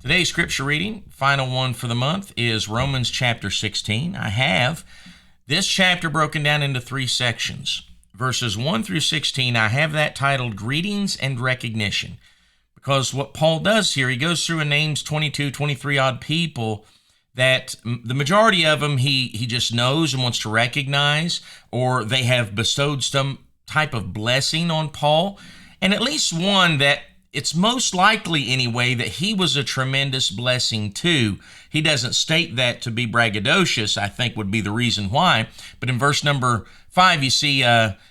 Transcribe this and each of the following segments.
Today's scripture reading, final one for the month, is Romans chapter 16. I have this chapter broken down into three sections. Verses 1 through 16, I have that titled Greetings and Recognition. Because what Paul does here, he goes through and names 22, 23 odd people that the majority of them he just knows and wants to recognize, or they have bestowed some type of blessing on Paul. And at least one that it's most likely anyway that he was a tremendous blessing to. He doesn't state that to be braggadocious, I think would be the reason why. But in verse number 5, you see,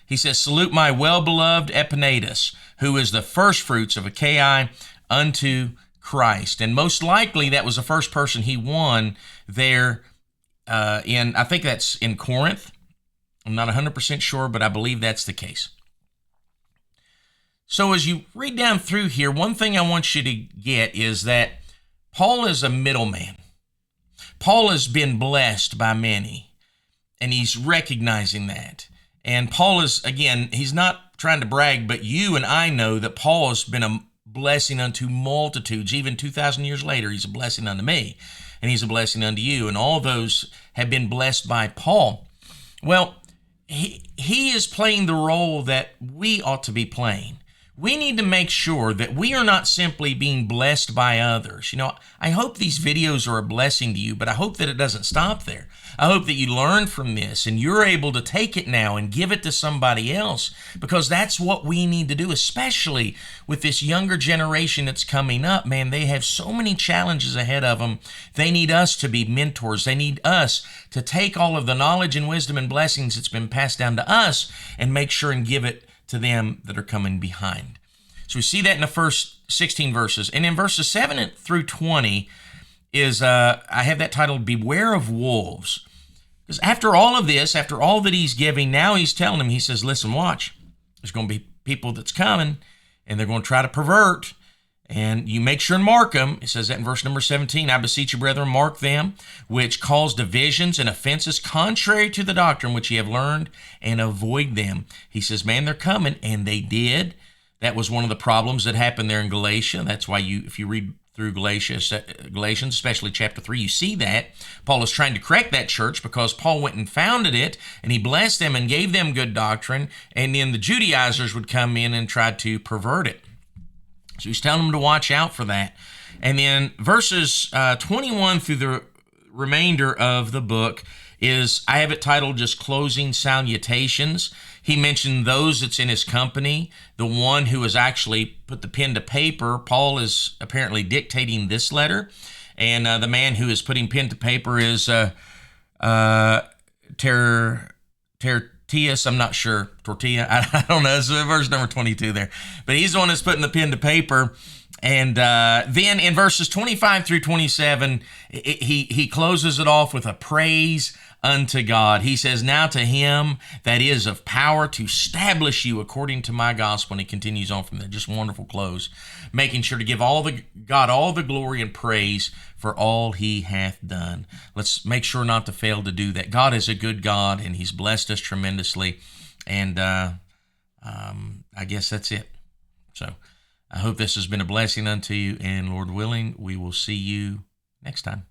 he says, "Salute my well-beloved Epaenetus, who is the first fruits of Achaia unto Christ." And most likely that was the first person he won there I think that's in Corinth. I'm not 100% sure, but I believe that's the case. So as you read down through here, one thing I want you to get is that Paul is a middleman. Paul has been blessed by many, and he's recognizing that. And Paul is, again, he's not trying to brag, but you and I know that Paul has been a blessing unto multitudes. Even 2,000 years later, he's a blessing unto me, and he's a blessing unto you. And all those have been blessed by Paul. Well, he is playing the role that we ought to be playing. We need to make sure that we are not simply being blessed by others. You know, I hope these videos are a blessing to you, but I hope that it doesn't stop there. I hope that you learn from this and you're able to take it now and give it to somebody else, because that's what we need to do, especially with this younger generation that's coming up. Man, they have so many challenges ahead of them. They need us to be mentors. They need us to take all of the knowledge and wisdom and blessings that's been passed down to us and make sure and give it to them that are coming behind. So we see that in the first 16 verses. And in verses 7 through 20 is, I have that titled, Beware of Wolves. Because after all of this, after all that he's giving, now he's telling them, he says, listen, watch. There's going to be people that's coming, and they're going to try to pervert. And you make sure and mark them. It says that in verse number 17, "I beseech you, brethren, mark them, which cause divisions and offenses contrary to the doctrine which ye have learned, and avoid them." He says, man, they're coming, and they did. That was one of the problems that happened there in Galatia. That's why if you read through Galatians, especially chapter 3, you see that. Paul is trying to correct that church because Paul went and founded it, and he blessed them and gave them good doctrine, and then the Judaizers would come in and try to pervert it. So he's telling them to watch out for that. And then verses 21 through the remainder of the book is, I have it titled just Closing Salutations. He mentioned those that's in his company. The one who has actually put the pen to paper, Paul is apparently dictating this letter. And the man who is putting pen to paper is Tertius, I'm not sure, Tortilla, I don't know, it's verse number 22 there. But he's the one that's putting the pen to paper. And then in verses 25 through 27, he closes it off with a praise unto God. He says, "Now to him that is of power to establish you according to my gospel." And he continues on from there. Just wonderful close. Making sure to give God all the glory and praise for all he hath done. Let's make sure not to fail to do that. God is a good God, and he's blessed us tremendously. And I guess that's it. So I hope this has been a blessing unto you, and Lord willing, we will see you next time.